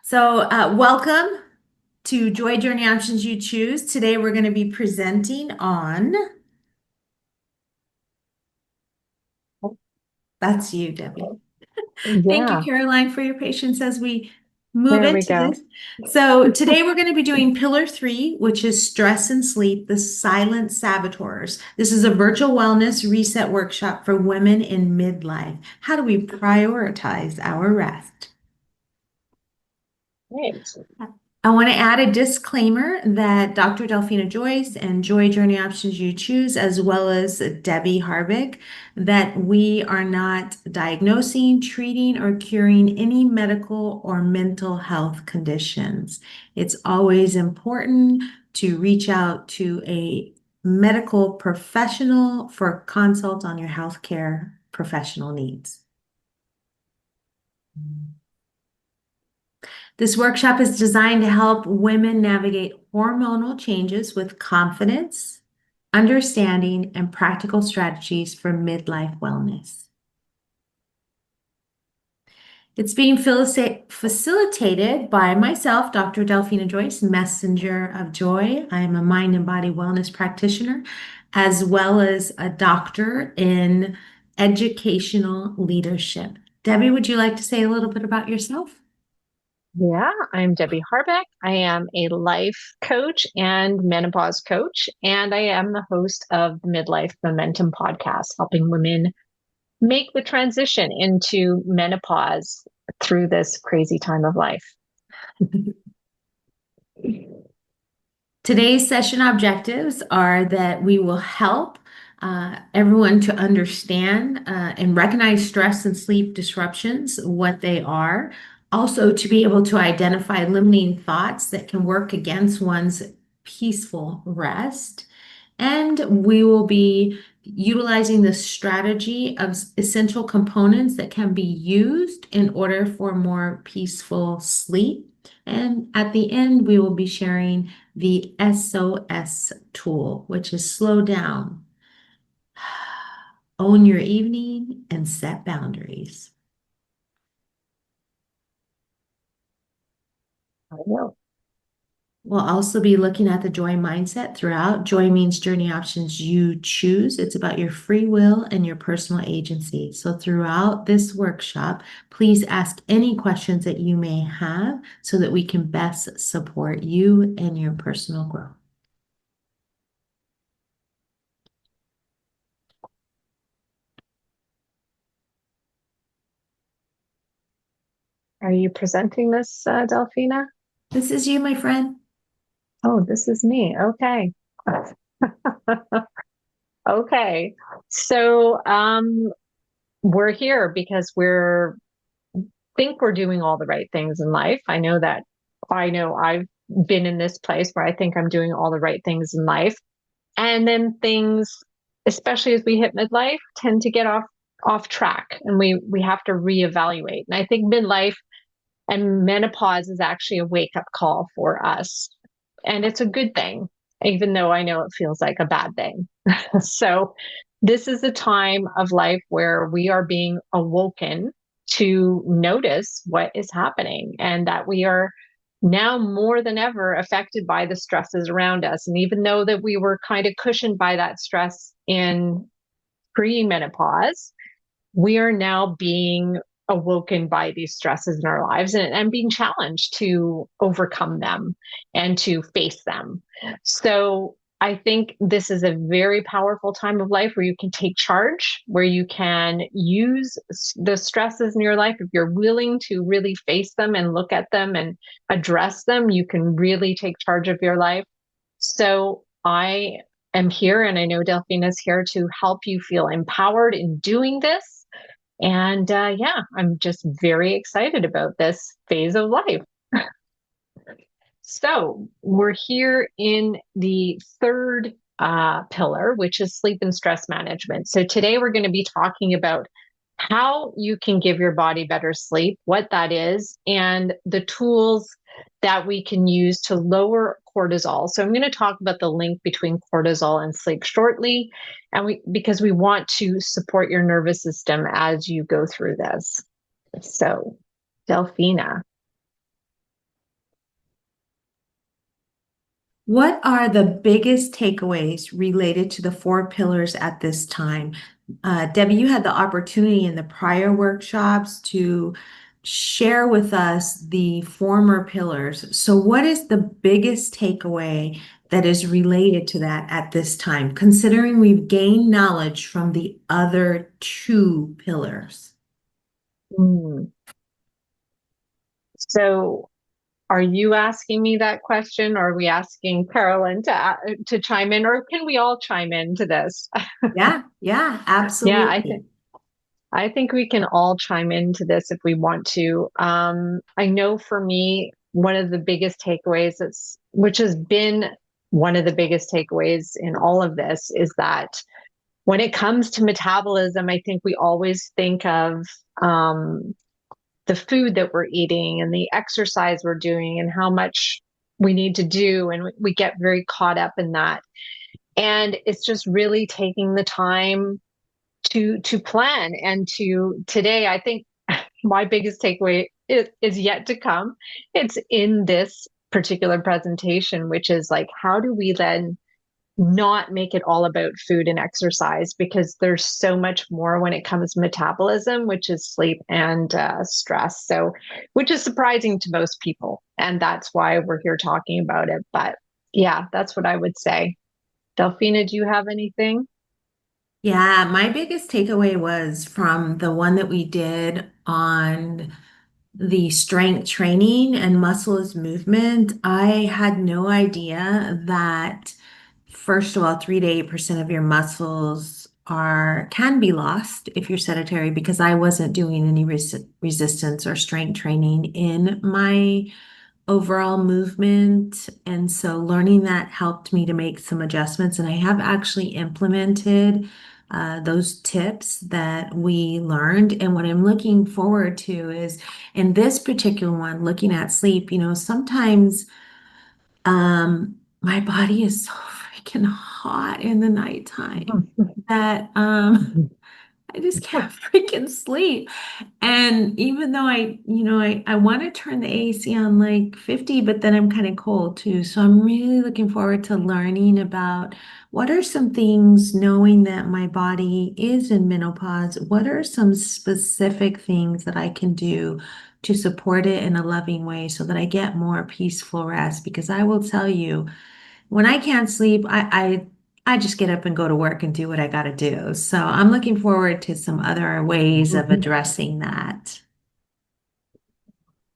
Welcome to Joy Journey Options You Choose. Today, we're going to be presenting on, that's you, Debbie. Thank you, Yeah, Caroline, for your patience as we move there we into go. this. So today we're going to be doing Pillar 3, which is stress and sleep, the silent saboteurs. This is a virtual wellness reset workshop for women in midlife. How do we prioritize our rest? Great. I want to add a disclaimer that Dr. Delphina JOYce and Joy Journey Options You Choose, as well as Debbie Harbeck, that we are not diagnosing, treating, or curing any medical or mental health conditions. It's always important to reach out to a medical professional for consult on your healthcare professional needs. This workshop is designed to help women navigate hormonal changes with confidence, understanding, and practical strategies for midlife wellness. It's being facilitated by myself, Dr. Delphina JOYce, Messenger of Joy. I am a mind and body wellness practitioner, as well as a doctor in educational leadership. Debbie, would you like to say a little bit about yourself? Yeah, I'm Debbie Harbeck. I am a life coach and menopause coach, and I am the host of the Midlife Momentum podcast, helping women make the transition into menopause through this crazy time of life. Today's session objectives are that we will help everyone to understand and recognize stress and sleep disruptions, what they are. Also, to be able to identify limiting thoughts that can work against one's peaceful rest. And we will be utilizing the strategy of essential components that can be used in order for more peaceful sleep. And at the end, we will be sharing the SOS tool, which is slow down, own your evening, and set boundaries. I will. We'll also be looking at the joy mindset throughout. Joy means journey options you choose. It's about your free will and your personal agency. So throughout this workshop, please ask any questions that you may have so that we can best support you and your personal growth. Are you presenting this, Delphina? This is you, my friend. Oh, this is me. Okay. Okay. So, we're here because we're think we're doing all the right things in life. I know I've been in this place where I think I'm doing all the right things in life. And then things, especially as we hit midlife, tend to get off track and we have to reevaluate. And I think midlife and menopause is actually a wake-up call for us. And it's a good thing, even though I know it feels like a bad thing. So this is a time of life where we are being awoken to notice what is happening and that we are now more than ever affected by the stresses around us. And even though that we were kind of cushioned by that stress in pre-menopause, we are now being awoken by these stresses in our lives and being challenged to overcome them and to face them. So I think this is a very powerful time of life where you can take charge, where you can use the stresses in your life. If you're willing to really face them and look at them and address them, you can really take charge of your life. So I am here, and I know Delphine is here to help you feel empowered in doing this. And yeah, I'm just very excited about this phase of life. So we're here in the third pillar, which is sleep and stress management. So today we're going to be talking about how you can give your body better sleep, what that is, and the tools that we can use to lower cortisol. So I'm going to talk about the link between cortisol and sleep shortly, and because we want to support your nervous system as you go through this. So, Delphina. What are the biggest takeaways related to the four pillars at this time? Debbie, you had the opportunity in the prior workshops to share with us the former pillars. So, what is the biggest takeaway that is related to that at this time, considering we've gained knowledge from the other two pillars? Mm. So are you asking me that question, or are we asking Carolyn to chime in, or can we all chime into this? Yeah, yeah, Yeah, absolutely. I think we can all chime into this if we want to. I know for me, one of the biggest takeaways which has been one of the biggest takeaways in all of this, is that when it comes to metabolism, I think we always think of the food that we're eating and the exercise we're doing and how much we need to do. And we get very caught up in that. And it's just really taking the time to plan and to today, I think my biggest takeaway is yet to come. It's in this particular presentation, which is like, how do we then not make it all about food and exercise, because there's so much more when it comes to metabolism, which is sleep and stress. So, which is surprising to most people. And that's why we're here talking about it. But yeah, that's what I would say. Delphina, do you have anything? Yeah, my biggest takeaway was from the one that we did on the strength training and muscle is movement. I had no idea that, first of all, 3 to 8% of your muscles are can be lost if you're sedentary because I wasn't doing any resistance or strength training in my overall movement. And so learning that helped me to make some adjustments. And I have actually implemented those tips that we learned. And what I'm looking forward to is in this particular one, looking at sleep, sometimes my body is so freaking hot in the nighttime that I just can't freaking sleep. And even though I want to turn the AC on like 50, but then I'm kind of cold too. So I'm really looking forward to learning about what are some things, knowing that my body is in menopause, what are some specific things that I can do to support it in a loving way so that I get more peaceful rest? Because I will tell you, when I can't sleep, I just get up and go to work and do what I got to do. So I'm looking forward to some other ways of addressing that.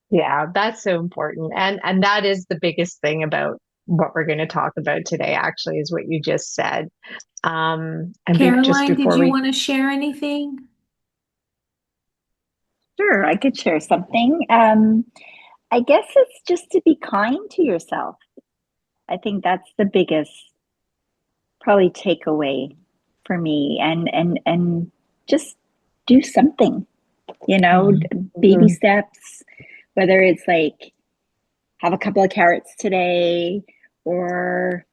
Yeah, that's so important. And that is the biggest thing about what we're going to talk about today, actually, is what you just said. And just Caroline, did before you we want to share anything? Sure, I could share something. I guess it's just to be kind to yourself. I think that's the biggest probably takeaway for me, and just do something, Mhm. baby Mm, steps, whether it's like have a couple of carrots today or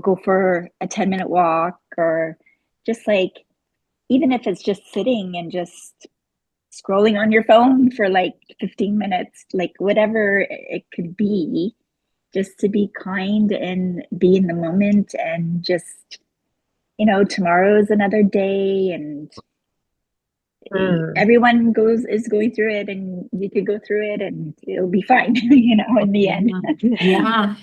go for a 10-minute walk, or just like even if it's just sitting and just scrolling on your phone for like 15 minutes, like whatever it could be, just to be kind and be in the moment, and just, tomorrow is another day, and mm, everyone is going through it, and you could go through it and it'll be fine, in the end. Mhm. Yeah.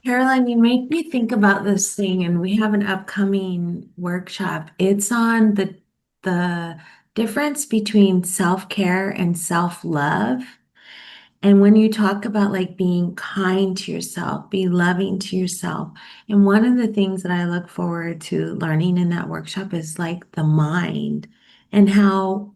Caroline, you make me think about this thing, and we have an upcoming workshop. It's on the difference between self-care and self-love. And when you talk about like being kind to yourself, be loving to yourself. And one of the things that I look forward to learning in that workshop is like the mind and how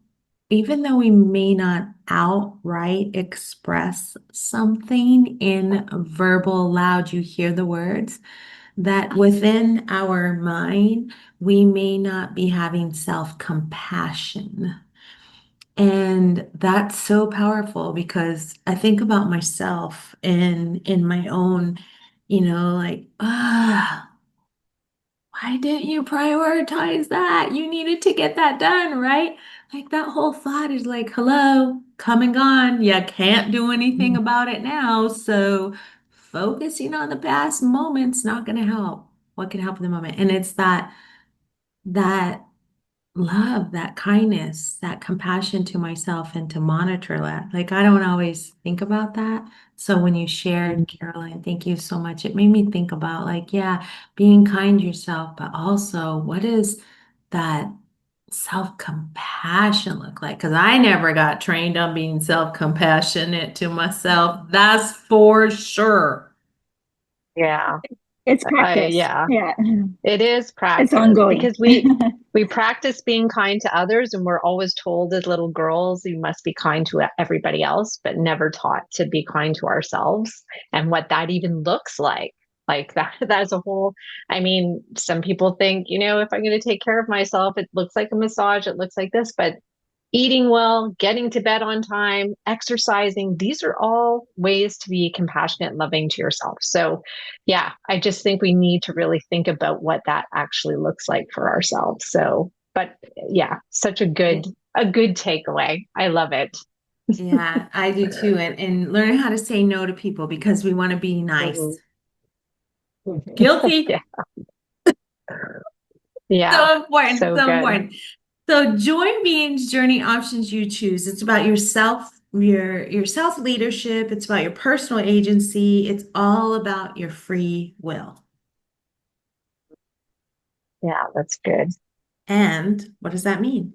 even though we may not outright express something in verbal loud, you hear the words, that within our mind, we may not be having self-compassion. And that's so powerful because I think about myself in my own, like, why didn't you prioritize that? You needed to get that done, right? Like that whole thought is like, hello, come and gone. You can't do anything mm, about it now. So focusing on the past moment's not going to help. What can help in the moment? And it's that love, that kindness, that compassion to myself and to monitor that. Like I don't always think about that. So when you shared, Caroline, thank you so much. It made me think about like, yeah, being kind to yourself, but also what is that self-compassion look like? Because I never got trained on being self-compassionate to myself. That's for sure. Yeah. It's practice. Yeah. Yeah. It is It's practice ongoing. because we practice being kind to others, and we're always told as little girls you must be kind to everybody else, but never taught to be kind to ourselves and what that even looks like. Like that's a whole, I mean, some people think, if I'm going to take care of myself, it looks like a massage, it looks like this, but eating well, getting to bed on time, exercising, these are all ways to be compassionate and loving to yourself. So, yeah, I just think we need to really think about what that actually looks like for ourselves. So, but yeah, such a good takeaway. I love it. Yeah, I do too. And learning how to say no to people because we want to be Mhm. nice. Mhm. Guilty. Yeah. Yeah. So important, So so good. important. So join being's journey options you choose. It's about yourself, your self leadership. It's about your personal agency. It's all about your free will. Yeah, that's good. And what does that mean?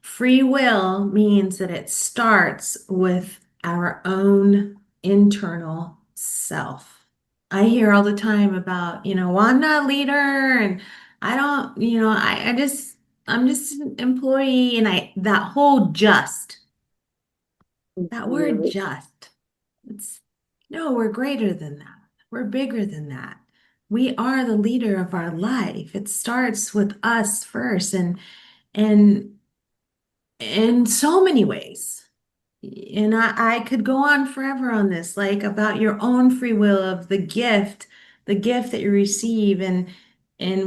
Free will means that it starts with our own internal self. I hear all the time about, well, I'm not a leader and I don't, I'm just an employee. And that whole that word Mhm. just, it's, no, we're greater than that. We're bigger than that. We are the leader of our life. It starts with us first. And in so many ways. And I could go on forever on this, like about your own free will of the gift that you receive. And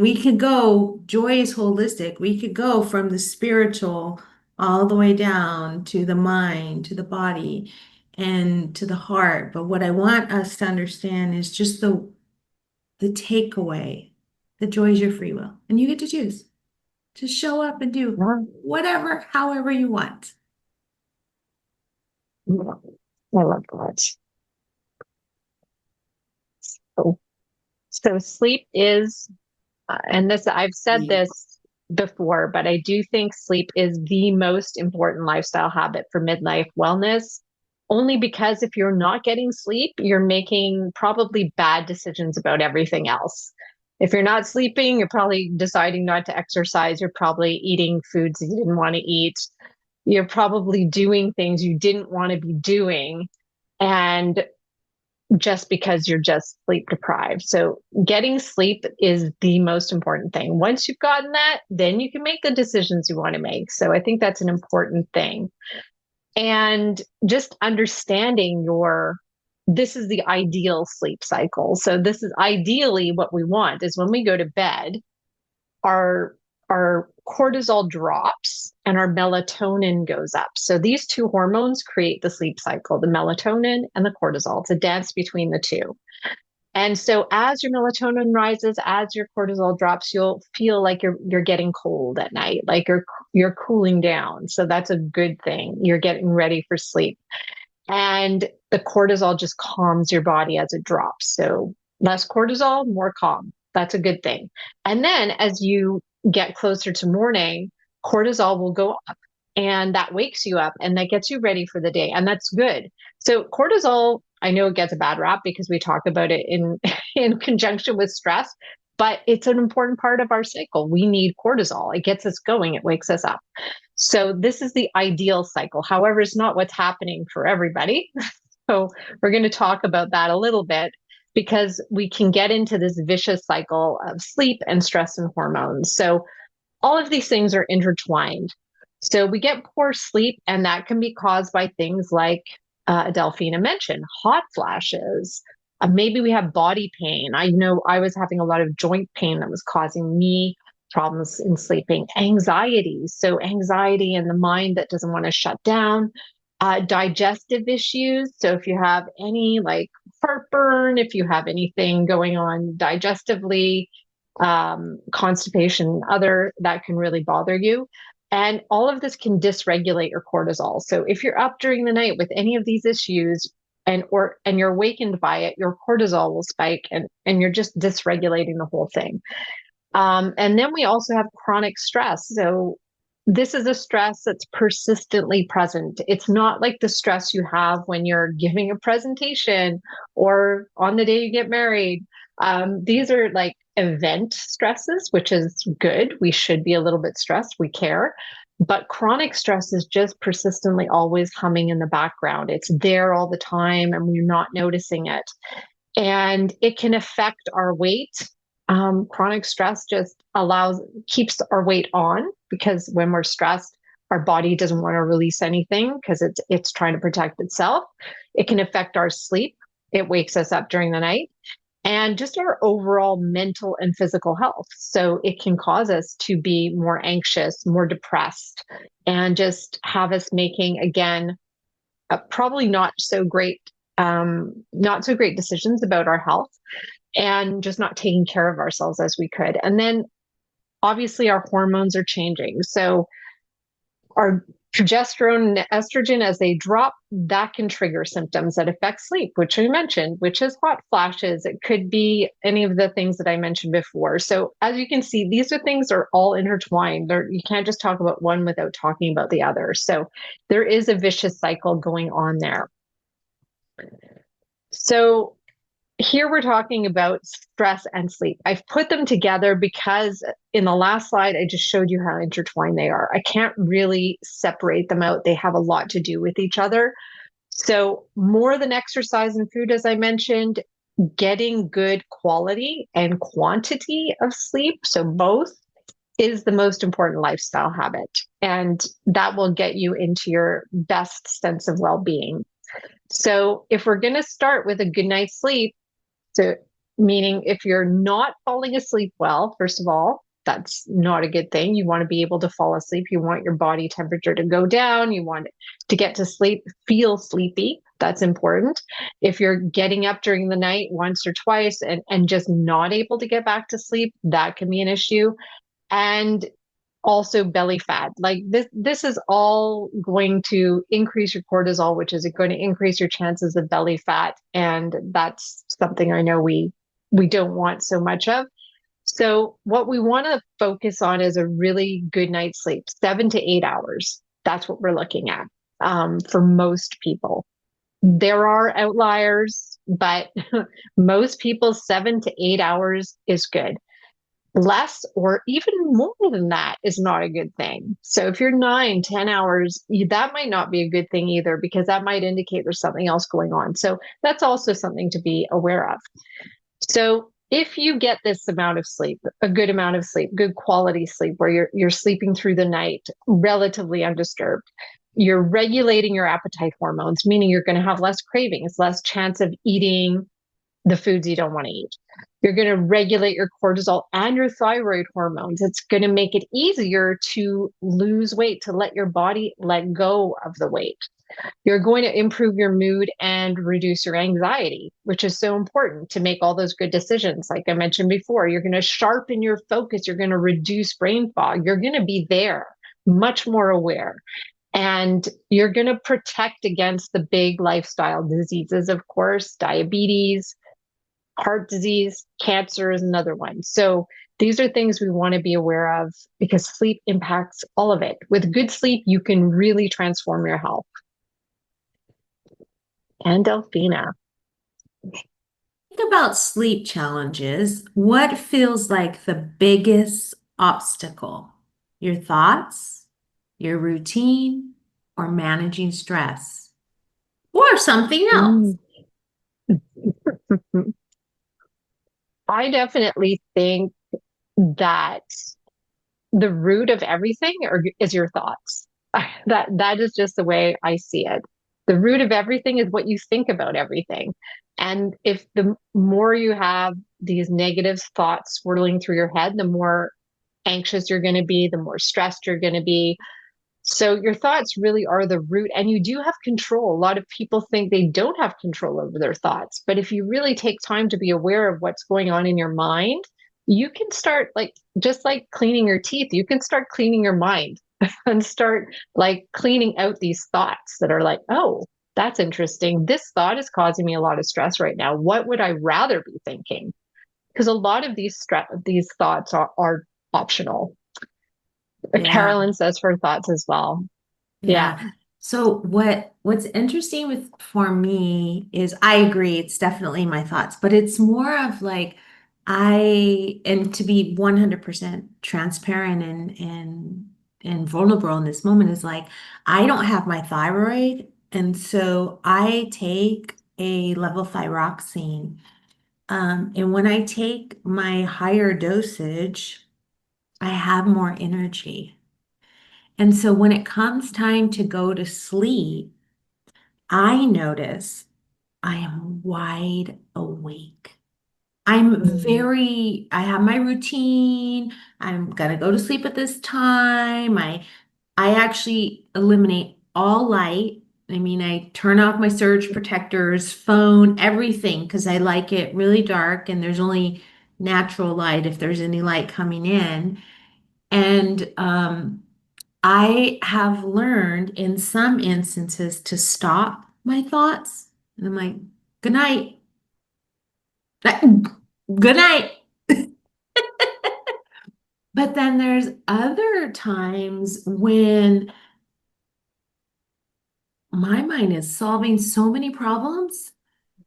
we could go, joy is holistic. We could go from the spiritual all the way down to the mind, to the body, and to the heart. But what I want us to understand is just the takeaway. The joy is your free will. And you get to choose to show up and do Yeah. whatever, however you want. Yeah. I love that. So, so sleep is and this, I've said this before, but I do think sleep is the most important lifestyle habit for midlife wellness. Only because if you're not getting sleep, you're making probably bad decisions about everything else. If you're not sleeping, you're probably deciding not to exercise. You're probably eating foods you didn't want to eat. You're probably doing things you didn't want to be doing. And just because you're just sleep deprived. So getting sleep is the most important thing. Once you've gotten that, then you can make the decisions you want to make. So I think that's an important thing. And just understanding this is the ideal sleep cycle. So this is ideally what we want is when we go to bed, our our cortisol drops and our melatonin goes up. So these two hormones create the sleep cycle, the melatonin and the cortisol. It's a dance between the two. And so as your melatonin rises, as your cortisol drops, you'll feel like you're getting cold at night, like you're cooling down. So that's a good thing. You're getting ready for sleep. And the cortisol just calms your body as it drops. So less cortisol, more calm. That's a good thing. And then as you get closer to morning, cortisol will go up and that wakes you up and that gets you ready for the day. And that's good. So cortisol, I know it gets a bad rap because we talk about it in, in conjunction with stress, but it's an important part of our cycle. We need cortisol. It gets us going. It wakes us up. So this is the ideal cycle. However, it's not what's happening for everybody. So we're going to talk about that a little bit because we can get into this vicious cycle of sleep and stress and hormones. So all of these things are intertwined. So we get poor sleep, and that can be caused by things like Delphina mentioned, hot flashes. Maybe we have body pain. I know I was having a lot of joint pain that was causing me problems in sleeping, anxiety. So anxiety in the mind that doesn't want to shut down, digestive issues. So if you have any like heartburn, if you have anything going on digestively, constipation, other that can really bother you. And all of this can dysregulate your cortisol. So if you're up during the night with any of these issues and you're awakened by it, your cortisol will spike and you're just dysregulating the whole thing. And then we also have chronic stress. So this is a stress that's persistently present. It's not like the stress you have when you're giving a presentation or on the day you get married. These are like event stresses, which is good. We should be a little bit stressed. We care. But chronic stress is just persistently always humming in the background. It's there all the time and we're not noticing it. And it can affect our weight. Chronic stress just keeps our weight on, because when we're stressed, our body doesn't want to release anything because it's trying to protect itself. It can affect our sleep. It wakes us up during the night, and just our overall mental and physical health. So it can cause us to be more anxious, more depressed, and just have us making, again, probably not so great decisions about our health, and just not taking care of ourselves as we could. And then obviously our hormones are changing. So our progesterone and estrogen, as they drop, that can trigger symptoms that affect sleep, which we mentioned, which is hot flashes. It could be any of the things that I mentioned before. So as you can see, these are things are all intertwined. You can't just talk about one without talking about the other. So there is a vicious cycle going on there. So here we're talking about stress and sleep. I've put them together because in the last slide, I just showed you how intertwined they are. I can't really separate them out. They have a lot to do with each other. So more than exercise and food, as I mentioned, getting good quality and quantity of sleep, so both, is the most important lifestyle habit. And that will get you into your best sense of well-being. So if we're going to start with a good night's sleep, so meaning if you're not falling asleep well, first of all, that's not a good thing. You want to be able to fall asleep. You want your body temperature to go down. You want to get to sleep, feel sleepy. That's important. If you're getting up during the night once or twice and just not able to get back to sleep, that can be an issue. And also belly fat. Like this is all going to increase your cortisol, which is going to increase your chances of belly fat. And that's something I know we don't want so much of. So what we want to focus on is a really good night's sleep, 7 to 8 hours. That's what we're looking at for most people. There are outliers, but most people 7 to 8 hours is good. Less or even more than that is not a good thing. So if you're 9, 10 hours, that might not be a good thing either, because that might indicate there's something else going on. So that's also something to be aware of. So if you get this amount of sleep, a good amount of sleep, good quality sleep, where you're sleeping through the night relatively undisturbed, you're regulating your appetite hormones, meaning you're going to have less cravings, less chance of eating the foods you don't want to eat. You're going to regulate your cortisol and your thyroid hormones. It's going to make it easier to lose weight, to let your body let go of the weight. You're going to improve your mood and reduce your anxiety, which is so important to make all those good decisions. Like I mentioned before, you're going to sharpen your focus. You're going to reduce brain fog. You're going to be there, much more aware. And you're going to protect against the big lifestyle diseases, of course, diabetes, heart disease, cancer is another one. So these are things we want to be aware of, because sleep impacts all of it. With good sleep, you can really transform your health. And Delphina. Think about sleep challenges. What feels like the biggest obstacle? Your thoughts, your routine, or managing stress, or something else? I definitely think that the root of everything is your thoughts. That is just the way I see it. The root of everything is what you think about everything. And if the more you have these negative thoughts swirling through your head, the more anxious you're going to be, the more stressed you're going to be. So your thoughts really are the root, and you do have control. A lot of people think they don't have control over their thoughts, but if you really take time to be aware of what's going on in your mind, you can start, like, just like cleaning your teeth, you can start cleaning your mind and start like cleaning out these thoughts that are like, oh, that's interesting. This thought is causing me a lot of stress right now. What would I rather be thinking? Because a lot of these thoughts are optional. Yeah. Carolyn says her thoughts as well. Yeah. Yeah. So what's interesting with for me is I agree, it's definitely my thoughts, but it's more of like and to be 100% transparent and vulnerable in this moment is like I don't have my thyroid, and so I take a levothyroxine. And when I take my higher dosage, I have more energy. And so when it comes time to go to sleep, I notice I am wide awake. Mm. I have my routine. I'm gonna go to sleep at this time. I actually eliminate all light. I mean, I turn off my surge protectors, phone, everything, because I like it really dark and there's only natural light if there's any light coming in. And I have learned in some instances to stop my thoughts. And I'm like, good night. Good night. But then there's other times when my mind is solving so many problems.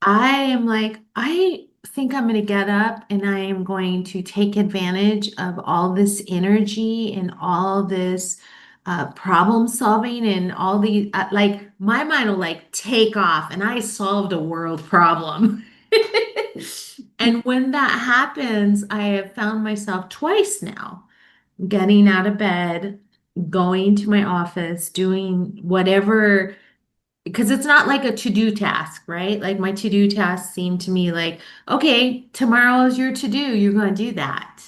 I am like, I think I'm going to get up and I am going to take advantage of all this energy and all this problem solving and all the like my mind will like take off and I solved a world problem. And when that happens, I have found myself twice now getting out of bed, going to my office, doing whatever because it's not like a to-do task, right? Like my to-do tasks seem to me like, okay, tomorrow is your to-do, you're going to do that.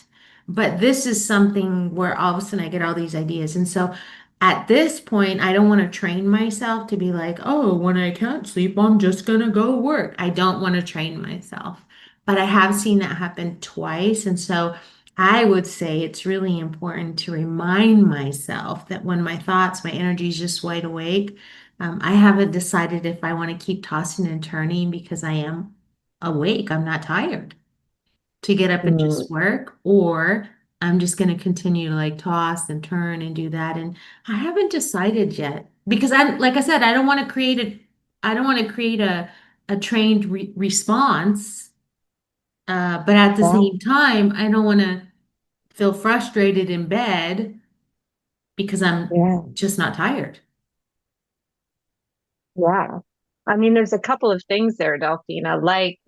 But this is something where all of a sudden I get all these ideas. And so at this point, I don't want to train myself to be like, oh, when I can't sleep, I'm just going to go work. I don't want to train myself. But I have seen that happen twice. And so I would say it's really important to remind myself that when my thoughts, my energy is just wide awake, I haven't decided if I want to keep tossing and turning because I am awake. I'm not tired to get up and Mm. just work, or I'm just going to continue to like toss and turn and do that. And I haven't decided yet because like I said, I don't want to create a trained response. But at the Yeah. same time, I don't want to feel frustrated in bed because I'm Yeah. just not tired. Yeah. I mean, there's a couple of things there, Delphina, like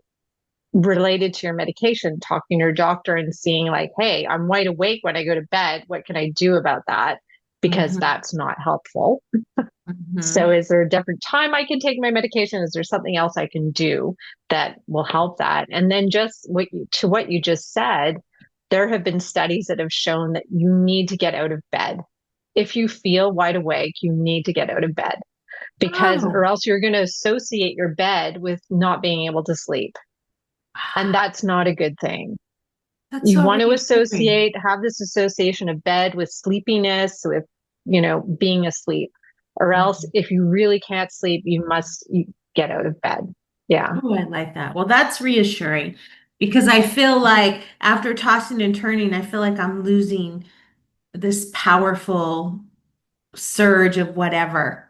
related to your medication, talking to your doctor and seeing, like, hey, I'm wide awake when I go to bed. What can I do about that? Because Hmm. that's not helpful. So, Hmm. is there a different time I can take my medication? Is there something else I can do that will help that? And then, just what you just said, there have been studies that have shown that you need to get out of bed. If you feel wide awake, you need to get out of bed because, or Oh, else you're going to associate your bed with not being able to sleep. And that's not a good thing. that's You so want to reassuring. have this association of bed with sleepiness, with, being asleep. Or else, Mhm. if you really can't sleep, you get out of bed. Yeah. Oh, I like that. Well, that's reassuring because I feel like after tossing and turning, I feel like I'm losing this powerful surge of whatever.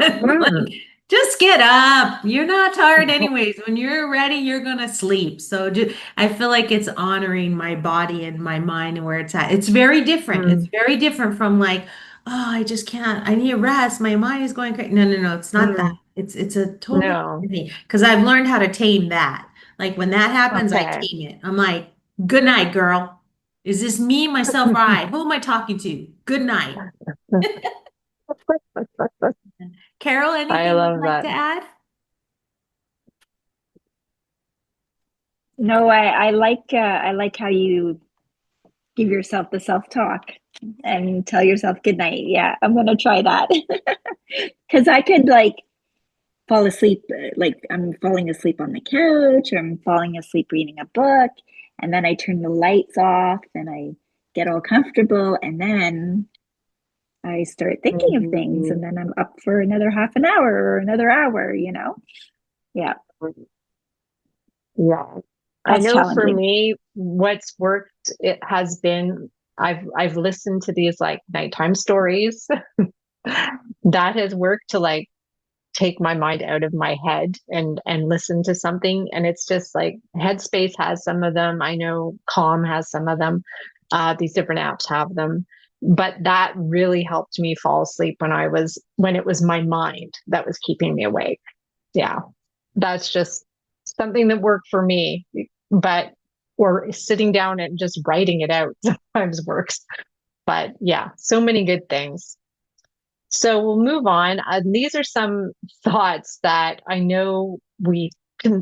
Like, Mm. just get up. You're not tired anyways. When you're ready, you're gonna sleep. So I feel like it's honoring my body and my mind and where it's at. It's very different. It's Mm. very different from like, oh, I just can't. I need a rest. My mind is going crazy. No, no, no. It's not that. Mm. It's a totally No. different thing. Because I've learned how to tame that. Like when that happens, I Okay. tame it. I'm like, good night, girl. Is this me, myself, or I? Who am I talking to? Good night. Carol, I anything you'd love like that. to add? No, I like how you give yourself the self-talk. and tell yourself good night. Yeah, I'm gonna try that. Because I could like fall asleep, like I'm falling asleep on the couch, or I'm falling asleep reading a book, and then I turn the lights off and I get all comfortable, and then I start thinking of things, Mhm. and then I'm up for another half an hour or another hour, you know? Yeah, Yeah. I that's know for challenging. me, what's worked, it has been I've listened to these like nighttime stories. That has worked to like take my mind out of my head and listen to something. And it's just like Headspace has some of them. I know Calm has some of them. These different apps have them. But that really helped me fall asleep when it was my mind that was keeping me awake. Yeah. That's just something that worked for me. But or sitting down and just writing it out sometimes works. But yeah, so many good things. So we'll move on. These are some thoughts that I know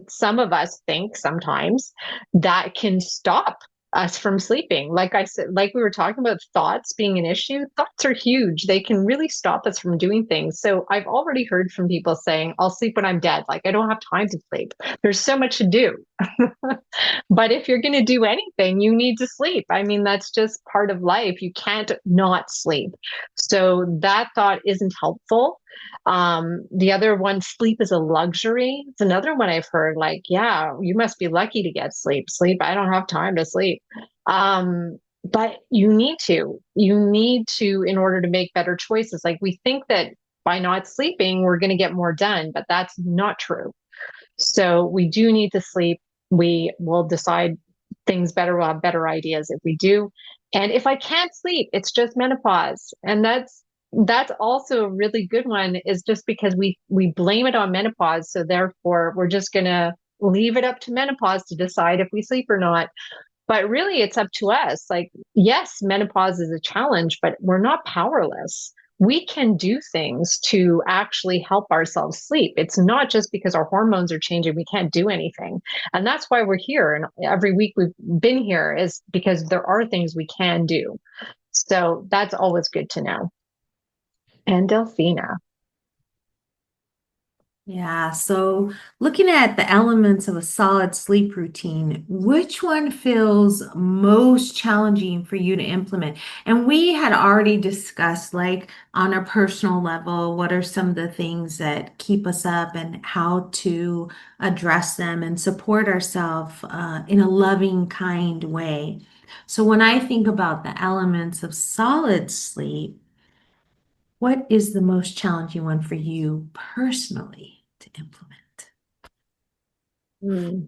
some of us think sometimes that can stop us from sleeping. Like I said, like we were talking about thoughts being an issue, thoughts are huge. They can really stop us from doing things. So I've already heard from people saying, I'll sleep when I'm dead. Like I don't have time to sleep. There's so much to do. But if you're going to do anything, you need to sleep. I mean, that's just part of life. You can't not sleep. So that thought isn't helpful. The other one, sleep is a luxury. It's another one I've heard like, yeah, you must be lucky to get sleep. Sleep, I don't have time to sleep. But you need to in order to make better choices. Like we think that by not sleeping, we're going to get more done, but that's not true. So we do need to sleep. We will decide things better. We'll have better ideas if we do. And if I can't sleep, it's just menopause. And that's also a really good one, is just because we blame it on menopause. So therefore we're just gonna leave it up to menopause to decide if we sleep or not. But really, it's up to us. Like, yes, menopause is a challenge, but we're not powerless. We can do things to actually help ourselves sleep. It's not just because our hormones are changing, we can't do anything. And that's why we're here. And every week we've been here is because there are things we can do. So that's always good to know. And Delphina. Yeah, so looking at the elements of a solid sleep routine, which one feels most challenging for you to implement? And we had already discussed, like on a personal level, what are some of the things that keep us up and how to address them and support ourselves in a loving, kind way. So when I think about the elements of solid sleep, what is the most challenging one for you personally to implement? Hmm.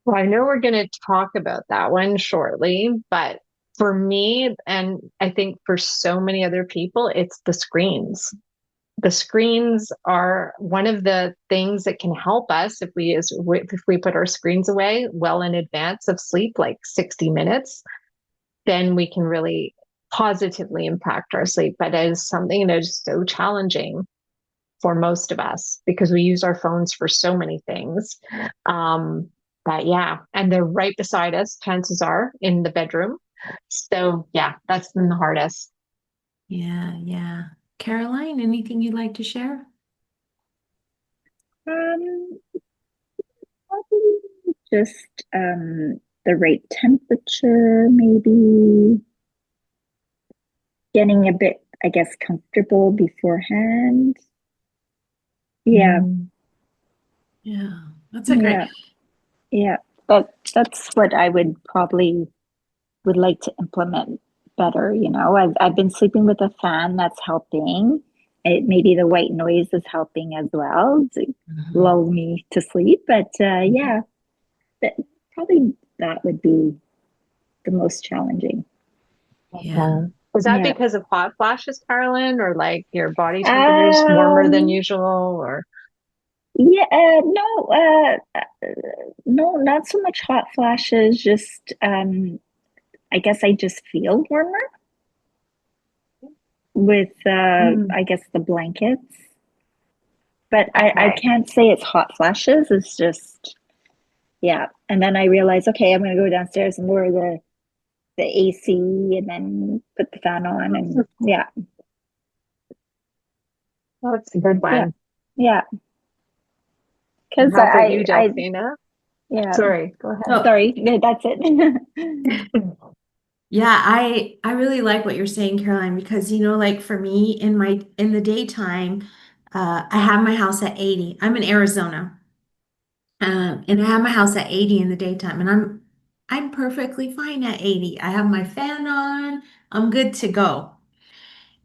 Well, I know we're going to talk about that one shortly, but for me, and I think for so many other people, it's the screens. The screens are one of the things that can help us if we put our screens away well in advance of sleep, like 60 minutes, then we can really positively impact our sleep. But it is something that is so challenging for most of us because we use our phones for so many things. Um, but yeah, and they're right beside us, chances are, in the bedroom. So yeah, that's been the hardest. Yeah, yeah. Caroline, anything you'd like to share? Um, Probably just the right temperature, maybe getting a bit, I guess, comfortable beforehand. Yeah, Mm, yeah, that's a great. yeah, yeah. But that's what I would like to implement better. I've been sleeping with a fan that's helping. Maybe the white noise is helping as well to Mhm. lull me to sleep. But yeah, that, probably that would be the most challenging. Yeah. Is that Yeah. because of hot flashes, Carolyn, or like your body temperature is warmer than Um, usual, or yeah, no, no, not so much hot flashes, just I guess I just feel warmer with Mm, I guess the blankets. But I okay? can't say it's hot flashes, it's just yeah. And then I realize, okay, I'm gonna go downstairs and lower the AC and then put the fan on and yeah. That's a good Yeah. one. Yeah. Because How about you, I Delphina? yeah. Sorry, go ahead. So, Sorry, no, that's it. yeah, I really like what you're saying, Caroline, because like for me in the daytime, I have my house at 80. I'm in Arizona. And I have my house at 80 in the daytime, and I'm perfectly fine at 80. I have my fan on. I'm good to go.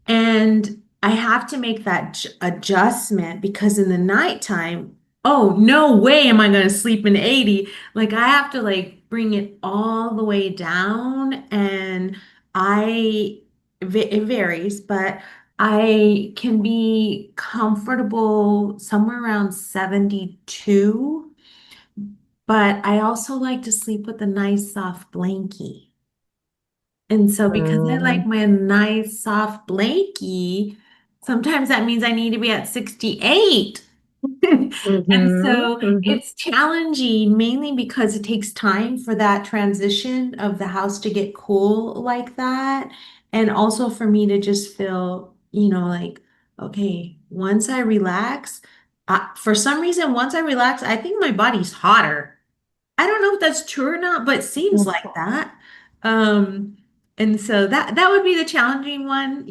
And I have to make that adjustment because in the nighttime, oh, no way am I going to sleep in 80. Like I have to like bring it all the way down and I it varies, but I can be comfortable somewhere around 72, but I also like to sleep with a nice soft blankie. And so because I like Mm, my nice soft blankie, sometimes that means I need to be at 68. And so mm-hmm. it's challenging mainly because it takes time for that transition of the house to get cool like that. And also for me to just feel, like, okay, once I relax, for some reason, once I relax, I think my body's hotter. I don't know if that's true or not, but it seems like that. Um, and so that would be the challenging one,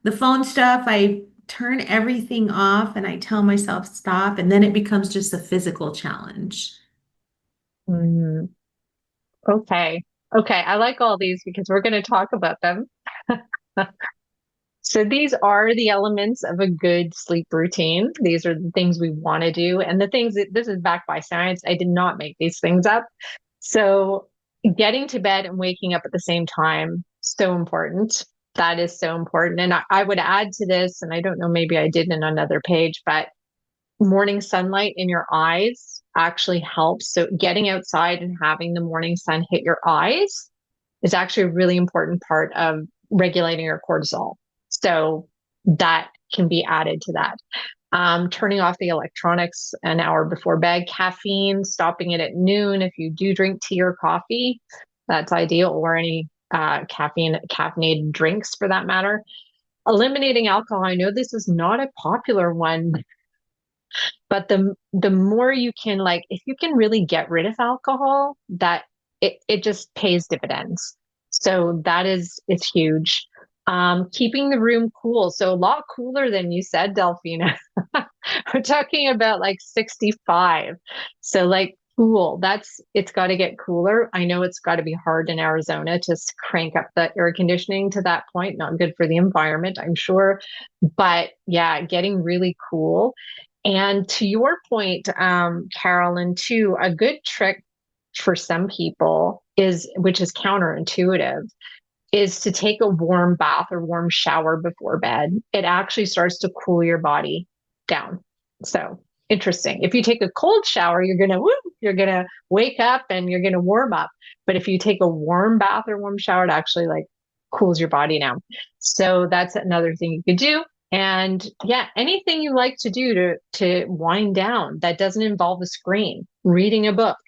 the phone stuff, I turn everything off and I tell myself stop, and then it becomes just a physical challenge. Mm. Okay. Okay. I like all these because we're going to talk about them. So these are the elements of a good sleep routine. These are the things we want to do. And the things that this is backed by science. I did not make these things up. So getting to bed and waking up at the same time, so important. That is so important. And I would add to this, and I don't know, maybe I did in another page, but morning sunlight in your eyes actually helps. So getting outside and having the morning sun hit your eyes is actually a really important part of regulating your cortisol. So that can be added to that. Turning off the electronics an hour before bed, caffeine, stopping it at noon. If you do drink tea or coffee, that's ideal, or any caffeinated drinks for that matter. Eliminating alcohol. I know this is not a popular one, but the more you can, like, if you can really get rid of alcohol, that it just pays dividends. So that is, it's huge. Keeping the room cool, so a lot cooler than you said, Delphina. We're talking about like 65. So like cool, it's got to get cooler. I know it's got to be hard in Arizona to crank up the air conditioning to that point. Not good for the environment, I'm sure. But yeah, getting really cool. And to your point, Carolyn, too, a good trick for some people is, which is counterintuitive, is to take a warm bath or warm shower before bed. It actually starts to cool your body down. So interesting. If you take a cold shower, you're gonna wake up and you're gonna warm up. But if you take a warm bath or warm shower, it actually like cools your body down. So that's another thing you could do. And yeah, anything you like to do to wind down that doesn't involve a screen, reading a book,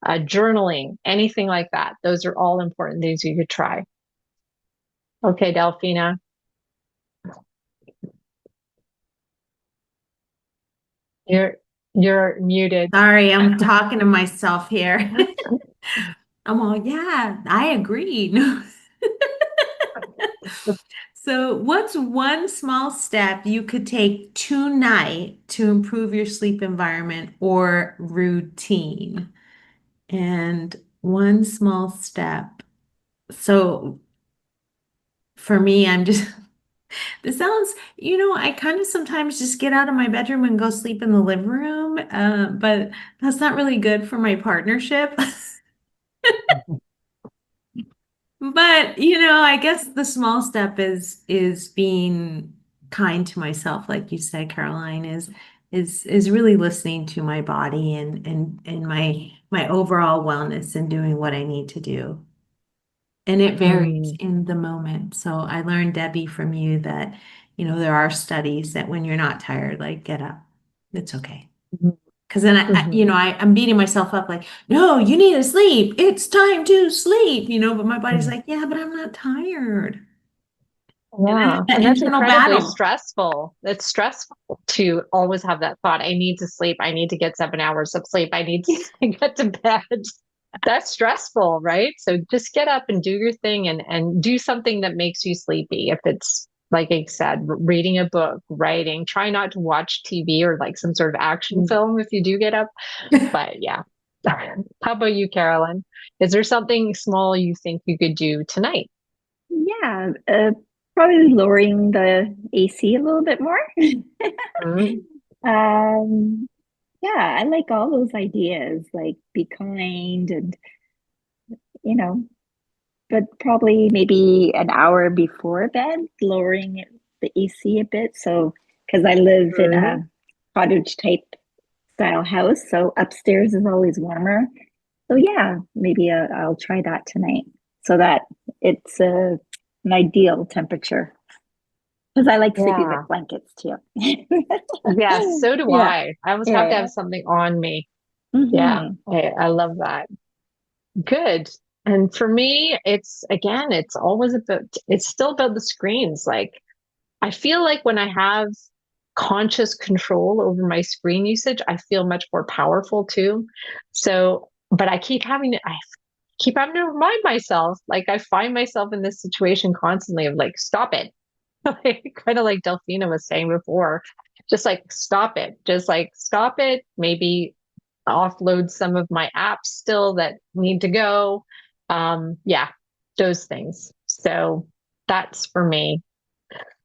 journaling, anything like that. Those are all important things you could try. Okay, Delphina, you're you're muted. Sorry, I'm talking to myself here. I'm all, yeah, I agree. No. So, what's one small step you could take tonight to improve your sleep environment or routine? And one small step. So, for me, I'm just, this sounds, I kind of sometimes just get out of my bedroom and go sleep in the living room, but that's not really good for my partnership. But, I guess the small step is being kind to myself, like you said, Caroline, is really listening to my body and my overall wellness and doing what I need to do. And it varies Mm, in the moment. So I learned, Debbie, from you that, there are studies that when you're not tired, like get up. It's okay. Because then I'm beating myself up like, no, you need to sleep. It's time to sleep, but my body's like, yeah, but I'm not tired. And I Yeah, have that and that's internal incredibly battle. stressful. It's stressful to always have that thought. I need to sleep. I need to get 7 hours of sleep. I need to get to bed. That's stressful, right? So just get up and do your thing and do something that makes you sleepy. If it's like I said, reading a book, writing, try not to watch TV or like some sort of action film if you do get up. But yeah. How about you, Carolyn? Is there something small you think you could do tonight? Yeah, probably lowering the AC a little bit more. Mhm. Um, yeah, I like all those ideas, like be kind and, you know, but probably maybe an hour before bed, lowering the AC a bit. So, because I live in a Mhm. cottage type style house, so upstairs is always warmer. So yeah, maybe I'll try that tonight so that it's an ideal temperature. Because I like sleeping with Yeah. blankets too. Yes, so do Yeah, I. I always have to yeah. have something on me. Yeah, Hmm. I love that. Good. And for me, it's again, it's still about the screens. Like, I feel like when I have conscious control over my screen usage, I feel much more powerful too. So, but I keep having to remind myself, like, I find myself in this situation constantly of like, stop it. Like, kind of like Delphina was saying before, just like stop it, just like stop it. Maybe offload some of my apps still that need to go. Yeah, those things. So that's for me.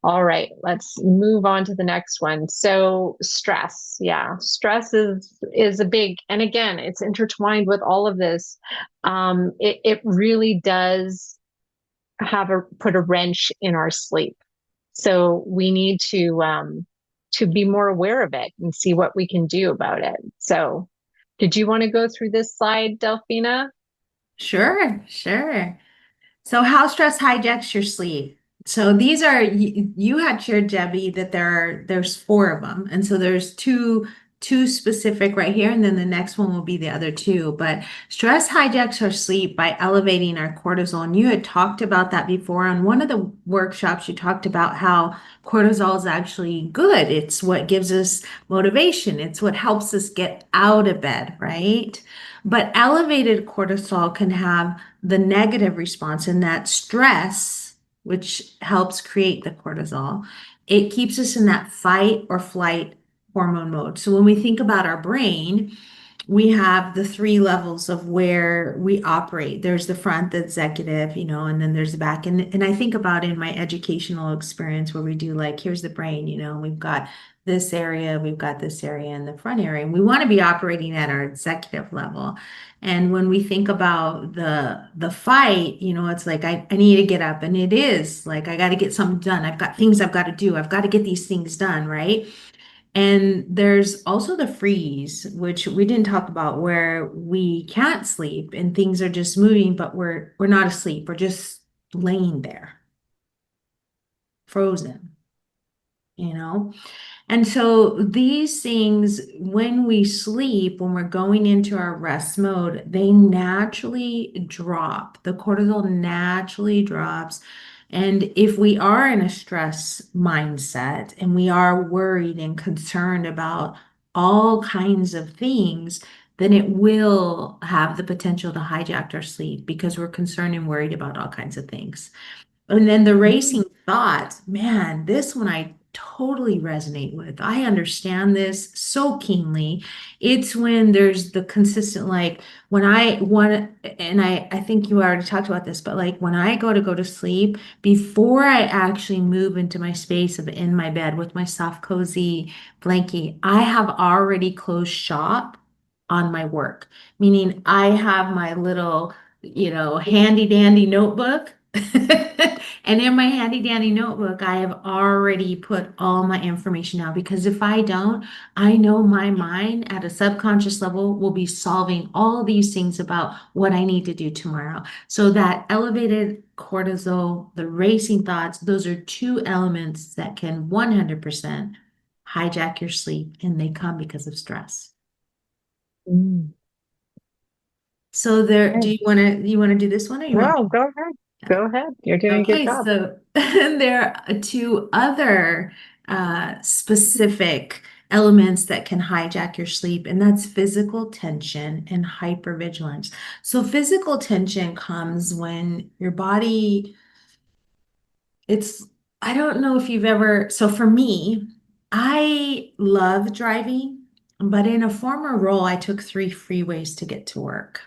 All right, let's move on to the next one. So stress. Yeah, stress is a big, and again, it's intertwined with all of this. It really does put a wrench in our sleep. So we need to be more aware of it and see what we can do about it. So did you want to go through this slide, Delphina? Sure, sure. So how stress hijacks your sleep. So these are you had shared, Debbie, that there's four of them. And so there's two specific right here, and then the next one will be the other two. But stress hijacks our sleep by elevating our cortisol. And you had talked about that before on one of the workshops. You talked about how cortisol is actually good. It's what gives us motivation. It's what helps us get out of bed, right? But elevated cortisol can have the negative response in that stress, which helps create the cortisol, it keeps us in that fight or flight hormone mode. So when we think about our brain, we have the three levels of where we operate. There's the front, the executive, and then there's the back. And I think about in my educational experience where we do like, here's the brain, we've got this area, we've got this area in the front area. And we want to be operating at our executive level. And when we think about the fight, it's like I need to get up. And it is like I got to get something done. I've got things I've got to do. I've got to get these things done, right? And there's also the freeze, which we didn't talk about, where we can't sleep and things are just moving, but we're not asleep. We're just laying there, frozen, you know? And so these things, when we sleep, when we're going into our rest mode, they naturally drop. The cortisol naturally drops. And if we are in a stress mindset and we are worried and concerned about all kinds of things, then it will have the potential to hijack our sleep because we're concerned and worried about all kinds of things. And then the racing thought, man, this one I totally resonate with. I understand this so keenly. It's when there's the consistent, like when I want, and I think you already talked about this, but like when I go to sleep, before I actually move into my space of in my bed with my soft, cozy blankie, I have already closed shop on my work, meaning I have my little, handy dandy notebook. And in my handy dandy notebook, I have already put all my information out because if I don't, I know my mind at a subconscious level will be solving all these things about what I need to do tomorrow. So that elevated cortisol, the racing thoughts, those are two elements that can 100% hijack your sleep, and they come because of stress. Mm. So there, Okay. you want to do this one or you want? No, go ahead. Go ahead. You're doing a good Okay, job. so there are two other specific elements that can hijack your sleep, and that's physical tension and hypervigilance. So physical tension comes when your body, it's, I don't know if you've ever, so for me, I love driving, but in a former role, I took three freeways to get to work.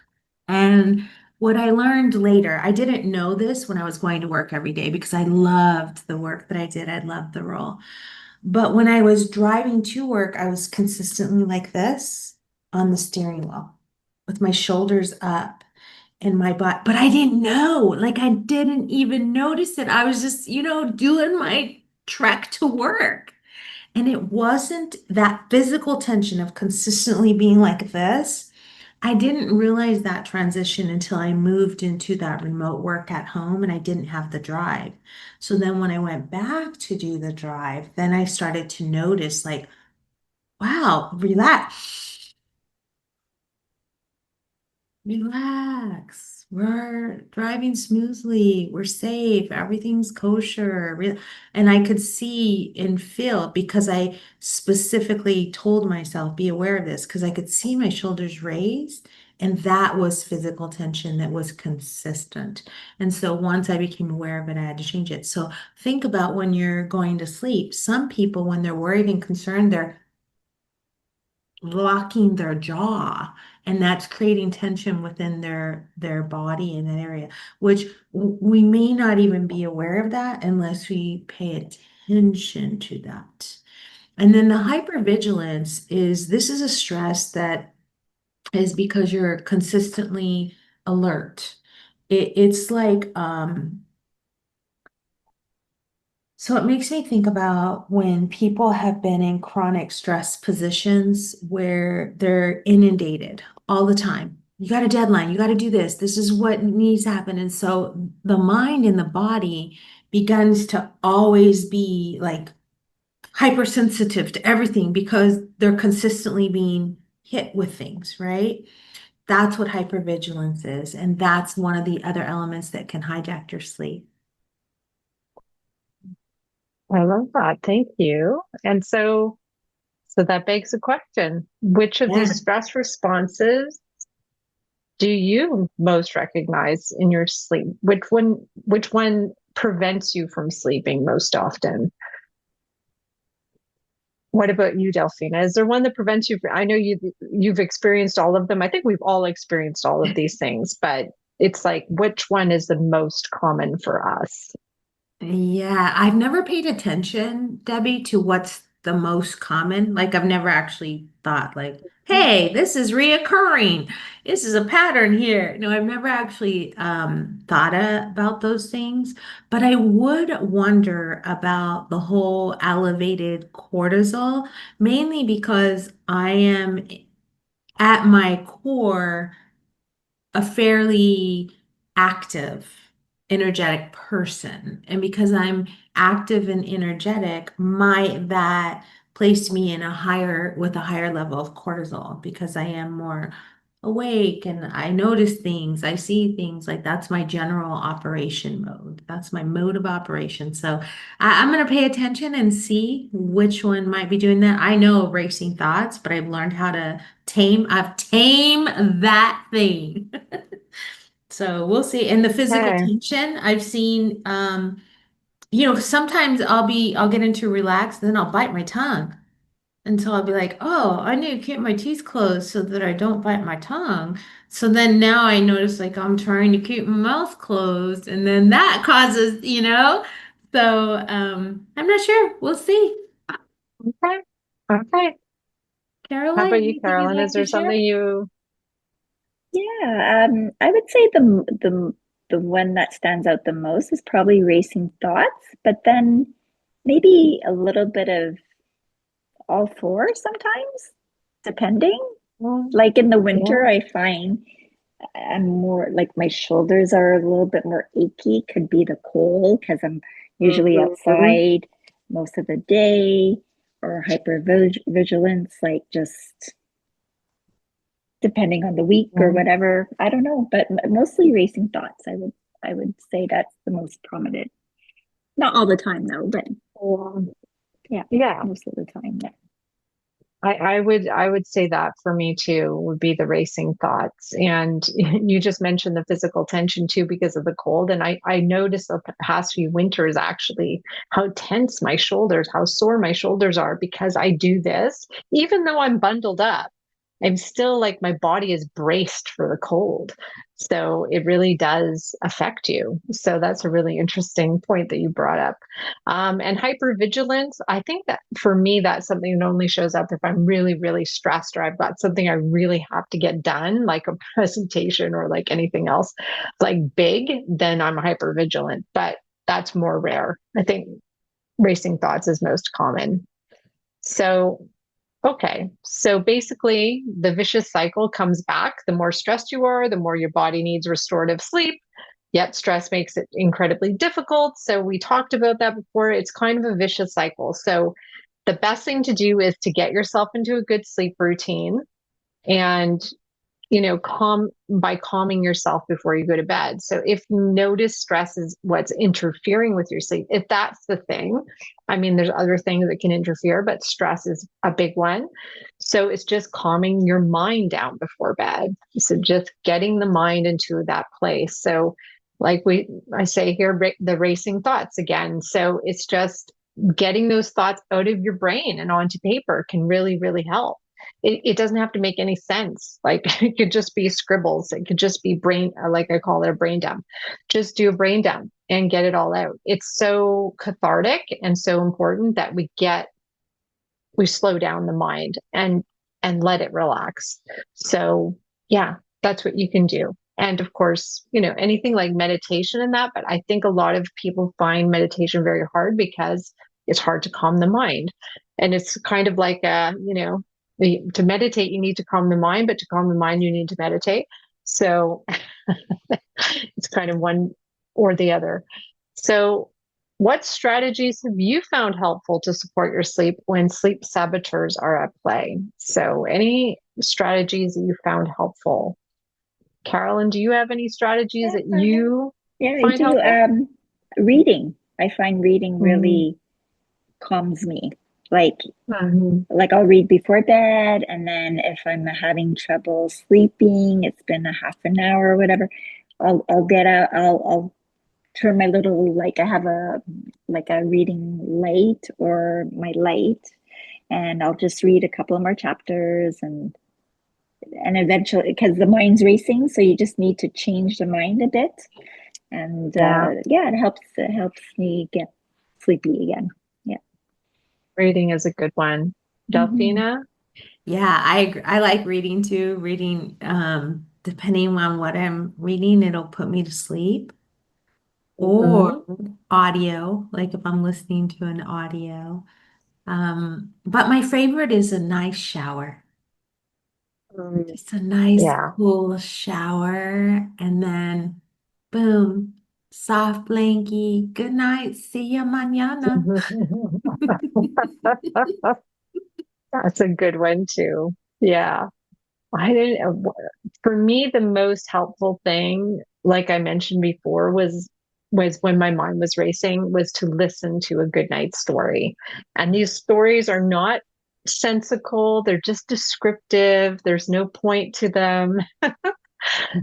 And what I learned later, I didn't know this when I was going to work every day because I loved the work that I did. I loved the role. But when I was driving to work, I was consistently like this on the steering wheel with my shoulders up and my butt. But I didn't know, like, I didn't even notice it. I was just, doing my trek to work. And it wasn't that physical tension of consistently being like this. I didn't realize that transition until I moved into that remote work at home and I didn't have the drive. So then when I went back to do the drive, then I started to notice like, wow, relax. Relax. We're driving smoothly. We're safe. Everything's kosher. And I could see and feel because I specifically told myself, be aware of this, because I could see my shoulders raised. And that was physical tension that was consistent. And so once I became aware of it, I had to change it. So think about when you're going to sleep. Some people, when they're worried and concerned, they're locking their jaw and that's creating tension within their body in that area, which we may not even be aware of that unless we pay attention to that. And then the hypervigilance is, this is a stress that is because you're consistently alert. It's like so it makes me think about when people have been in chronic stress positions where they're inundated all the time. You got a deadline, you got to do this. This is what needs to happen. And so the mind and the body begins to always be like hypersensitive to everything because they're consistently being hit with things, right? That's what hypervigilance is. And that's one of the other elements that can hijack your sleep. I love that. Thank you. And so that begs the question, which of Yeah. these stress responses do you most recognize in your sleep? Which one prevents you from sleeping most often? What about you, Delphina? Is there one that prevents you? I know you've experienced all of them. I think we've all experienced all of these things, but it's like which one is the most common for us? Yeah, I've never paid attention, Debbie, to what's the most common. Like I've never actually thought like, hey, this is reoccurring. This is a pattern here. No, I've never actually thought about those things, but I would wonder about the whole elevated cortisol, mainly because I am at my core a fairly active, energetic person. And because I'm active and energetic, might that place me in a higher with a higher level of cortisol because I am more awake and I notice things, I see things like that's my general operation mode. That's my mode of operation. So I'm going to pay attention and see which one might be doing that. I know racing thoughts, but I've learned how to I've tamed that thing. So we'll see. And the physical Okay. tension, I've seen, sometimes I'll get into relax, then I'll bite my tongue until I'll be like, oh, I need to keep my teeth closed so that I don't bite my tongue. So then now I notice like I'm trying to keep my mouth closed, and then that causes. So I'm not sure. We'll see. Okay. Okay. How Caroline, about you, anything you'd Carolyn? like Is to there share? something you Yeah, I would say the one that stands out the most is probably racing thoughts, but then maybe a little bit of all four sometimes, depending. well, Like in the yeah. winter, I find I'm more like my shoulders are a little bit more achy. Could be the cold because I'm usually Mhm. outside most of the day, or hypervigilance, like just depending on the week or whatever. I don't know, but mostly racing thoughts. I would say that's the most prominent. Not all the time though, but yeah, Yeah. most of the time. Yeah. I would say that for me too would be the racing thoughts. And you just mentioned the physical tension too because of the cold. And I noticed the past few winters actually how tense my shoulders, how sore my shoulders are because I do this. Even though I'm bundled up, I'm still like my body is braced for the cold. So it really does affect you. So that's a really interesting point that you brought up. And hypervigilance, I think that for me, that's something that only shows up if I'm really, really stressed or I've got something I really have to get done, like a presentation or like anything else, like big, then I'm hypervigilant. But that's more rare. I think racing thoughts is most common. So, okay. So basically, the vicious cycle comes back. The more stressed you are, the more your body needs restorative sleep. Yet stress makes it incredibly difficult. So we talked about that before. It's kind of a vicious cycle. So the best thing to do is to get yourself into a good sleep routine and calming yourself before you go to bed. So if you notice stress is what's interfering with your sleep, if that's the thing, I mean, there's other things that can interfere, but stress is a big one. So it's just calming your mind down before bed. So just getting the mind into that place. So like I say here, the racing thoughts again. So it's just getting those thoughts out of your brain and onto paper can really, really help. It doesn't have to make any sense. Like it could just be scribbles. It could just be brain, like I call it a brain dump. Just do a brain dump and get it all out. It's so cathartic and so important that we slow down the mind and let it relax. So yeah, that's what you can do. And of course, anything like meditation and that, but I think a lot of people find meditation very hard because it's hard to calm the mind. And it's kind of like to meditate, you need to calm the mind, but to calm the mind, you need to meditate. So it's kind of one or the other. So what strategies have you found helpful to support your sleep when sleep saboteurs are at play? So any strategies that you found helpful? Carolyn, do you have any strategies that you I do. helpful? Reading. I find reading really calms me. Like I'll read before bed, and then if I'm having trouble sleeping, it's been a half an hour or whatever, I'll get out, I'll turn my little, like I have a reading light or my light, and I'll just read a couple of more chapters and eventually, because the mind's racing, so you just need to change the mind a bit. And it helps me get sleepy again. Yeah. Reading is a good one. Delphina? Yeah, I like reading too. Reading, depending on what I'm reading, it'll put me to sleep. Or audio, like if I'm listening to an audio. But my favorite is a nice shower. Just a nice Yeah. cool shower, and then boom, soft blankie. Good night. See ya mañana. That's a good one too. Yeah. I didn't, for me, the most helpful thing, like I mentioned before, was when my mind was racing, was to listen to a good night story. And these stories are not sensical, they're just descriptive. There's no point to them.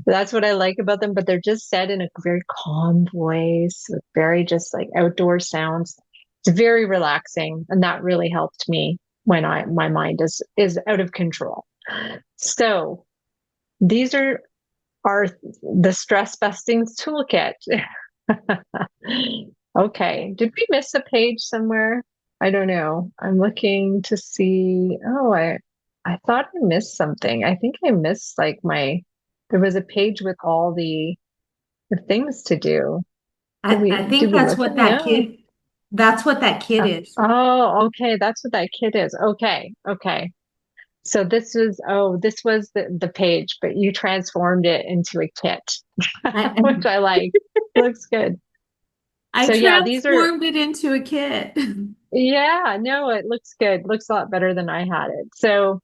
That's what I like about them, but they're just said in a very calm voice, with very just like outdoor sounds. It's very relaxing, and that really helped me when my mind is out of control. So these are the stress busting toolkit. Okay, did we miss a page somewhere? I don't know. I'm looking to see. Oh, I thought I missed something. I think I missed like there was a page with all the things to do. I think Did we that's look what at that? that's what that kit is. Oh, okay. That's what that kit is. Okay. Okay. So this was the page, but you transformed it into a kit, I, which I like. Looks good. I So yeah, these are, transformed it into a kit. yeah, no, it looks good. Looks a lot better than I had it. So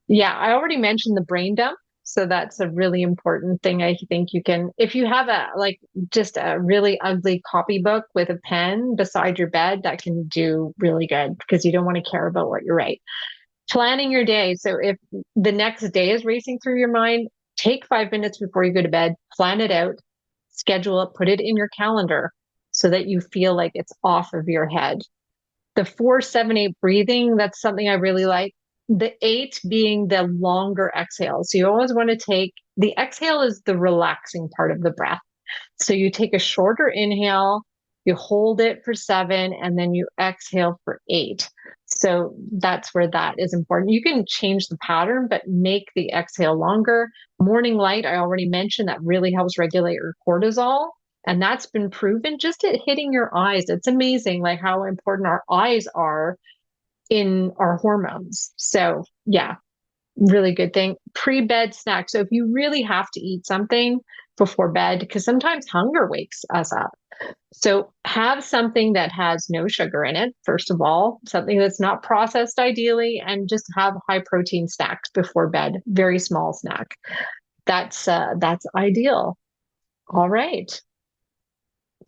yeah, I already mentioned the brain dump. So that's a really important thing. I think you can, if you have just a really ugly copybook with a pen beside your bed, that can do really good because you don't want to care about what you write. Planning your day. So if the next day is racing through your mind, take 5 minutes before you go to bed, plan it out, schedule it, put it in your calendar so that you feel like it's off of your head. The 4-7-8 breathing, that's something I really like. The 8 being the longer exhale. So you always want to take the exhale is the relaxing part of the breath. So you take a shorter inhale, you hold it for 7, and then you exhale for 8. So that's where that is important. You can change the pattern, but make the exhale longer. Morning light, I already mentioned, that really helps regulate your cortisol. And that's been proven just at hitting your eyes. It's amazing like how important our eyes are in our hormones. So yeah, really good thing. Pre-bed snack. So if you really have to eat something before bed, because sometimes hunger wakes us up. So have something that has no sugar in it, first of all, something that's not processed ideally, and just have high protein snacks before bed, very small snack. That's ideal. All right.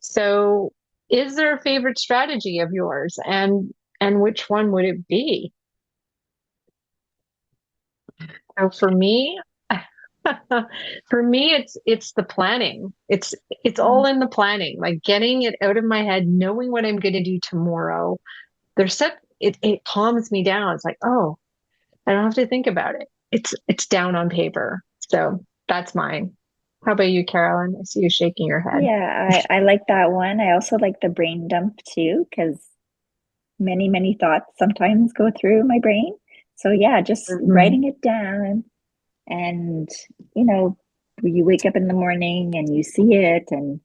So is there a favorite strategy of yours, and which one would it be? So for me, for me, it's the planning. It's all in the planning, like getting it out of my head, knowing what I'm going to do tomorrow. It calms me down. It's like, oh, I don't have to think about it. It's down on paper. So that's mine. How about you, Carolyn? I see you shaking your head. Yeah, I like that one. I also like the brain dump too, because many thoughts sometimes go through my brain. So yeah, just writing it down, and you know, you wake up in the morning and you see it, and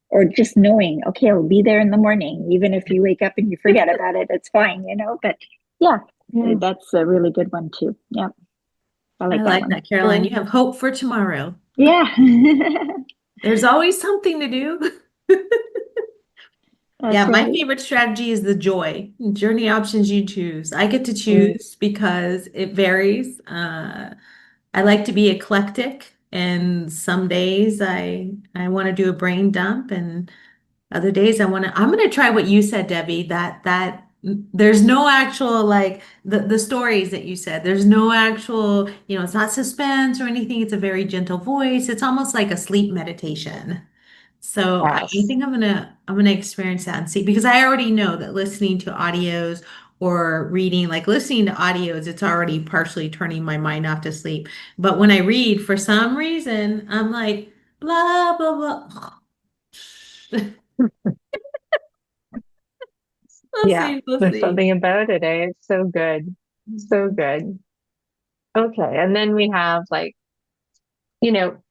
or just knowing, okay, I'll be there in the morning, even if you wake up and you forget about it, it's fine, you know. But yeah, Yeah. that's a really good one too. Yeah, I I like that like one. that, Caroline. You have hope for tomorrow. Yeah. There's always something to do. Yeah, That's my right. favorite strategy is the joy. Journey options you choose. I get to Mm. choose because it varies. I like to be eclectic, and some days I want to do a brain dump, and other days I'm going to try what you said, Debbie, that there's no actual like the stories that you said. There's no actual, it's not suspense or anything. It's a very gentle voice. It's almost like a sleep meditation. So I Yes. think I'm gonna experience that and see, because I already know that listening to audios or reading, like listening to audios, it's already partially turning my mind off to sleep. But when I read, for some reason, I'm like blah blah blah. We'll Yeah, see, we'll there's see. something about it, eh? It's so good. So good. Okay. And then we have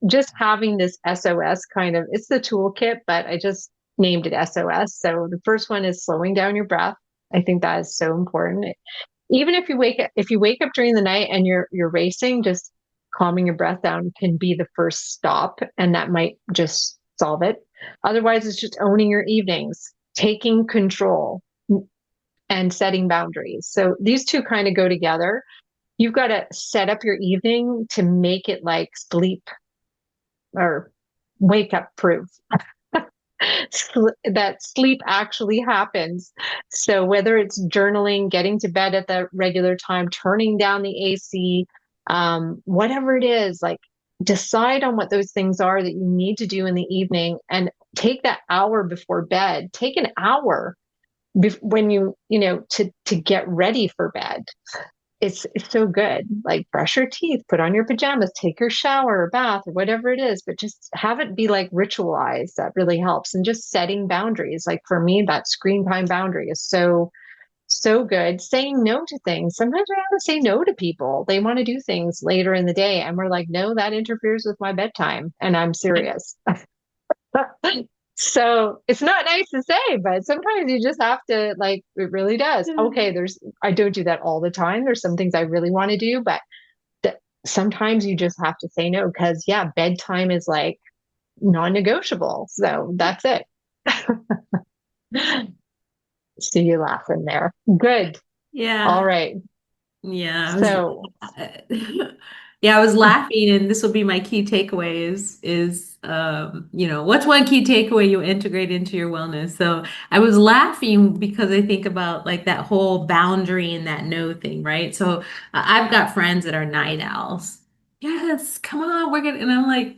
just having this SOS kind of, it's the toolkit, but I just named it SOS. So the first one is slowing down your breath. I think that is so important. Even if you wake up during the night and you're racing, just calming your breath down can be the first stop, and that might just solve it. Otherwise, it's just owning your evenings, taking control and setting boundaries. So these two kind of go together. You've got to set up your evening to make it like sleep or wake up proof. That sleep actually happens. So whether it's journaling, getting to bed at the regular time, turning down the AC, whatever it is, like decide on what those things are that you need to do in the evening, and take that hour before bed. Take an hour when to get ready for bed. It's so good. Like brush your teeth, put on your pajamas, take your shower or bath or whatever it is, but just have it be like ritualized. That really helps. And just setting boundaries. Like for me, that screen time boundary is so good. Saying no to things. Sometimes we have to say no to people. They want to do things later in the day, and we're like, no, that interferes with my bedtime, and I'm serious. So it's not nice to say, but sometimes you just have to, like, it really does. Okay, I don't do that all the time. There's some things I really want to do, but sometimes you just have to say no, because yeah, bedtime is like non-negotiable. So that's it. See you laughing there. Good. Yeah. All right. Yeah, So Yeah, I was laughing, and this will be my key takeaway is what's one key takeaway you integrate into your wellness? So I was laughing because I think about like that whole boundary and that no thing, right? So I've got friends that are night owls. Yes, come on, we're gonna, and I'm like,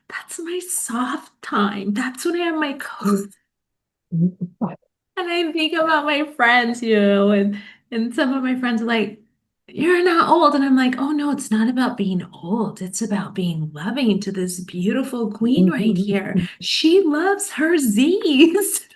that's my soft time. That's when I have my cozy. And I think about my friends, and some of my friends are like, "You're not old." And I'm like, "Oh no, it's not about being old. It's about being loving to this beautiful queen right here. She loves her Z's."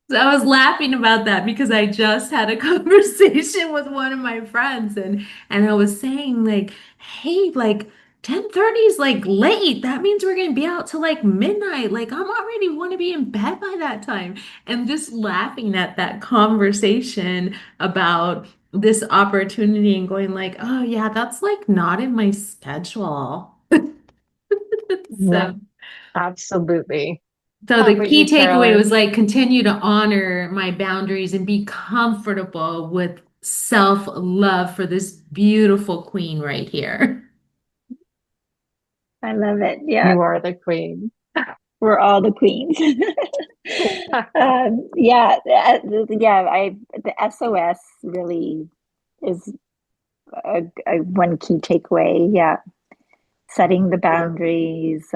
So I was laughing about that because I just had a conversation with one of my friends, and I was saying like, "Hey, like 10:30 is like late. That means we're gonna be out till like midnight. Like I'm already want to be in bed by that time." And just laughing at that conversation about this opportunity and going like, "Oh yeah, that's like not in my schedule." Yeah, So absolutely. So How the about key you, takeaway was Carolyn? like continue to honor my boundaries and be comfortable with self-love for this beautiful queen right here. I love it. Yeah, You are the queen. we're all the queens. Yeah, yeah. The SOS really is a one key takeaway. Yeah, setting the boundaries,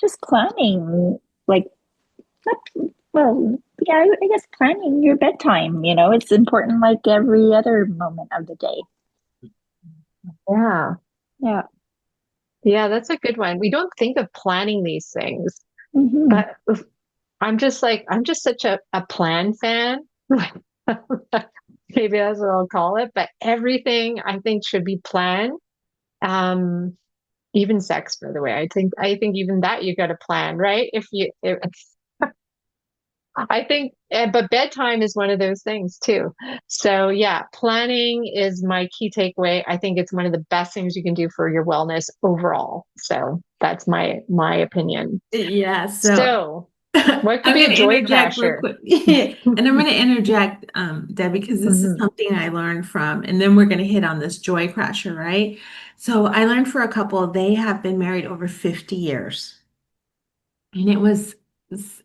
just planning, like not, well, yeah, I guess planning your bedtime. It's important like every other moment of the day. Yeah. Yeah. Yeah, that's a good one. We don't think of planning these things, Hmm. but I'm just such a plan fan. Maybe that's what I'll call it, but everything I think should be planned. Um, even sex, by the way. I think even that you got to plan, right? If I think, but bedtime is one of those things too. So yeah, planning is my key takeaway. I think it's one of the best things you can do for your wellness overall. So that's my opinion. Yeah, so So what could I'm be going a to joy interject real crasher? quick. And I'm going to interject, Debbie, because this is Mhm. something I learned from, and then we're going to hit on this joy crasher, right? So I learned for a couple, they have been married over 50 years. And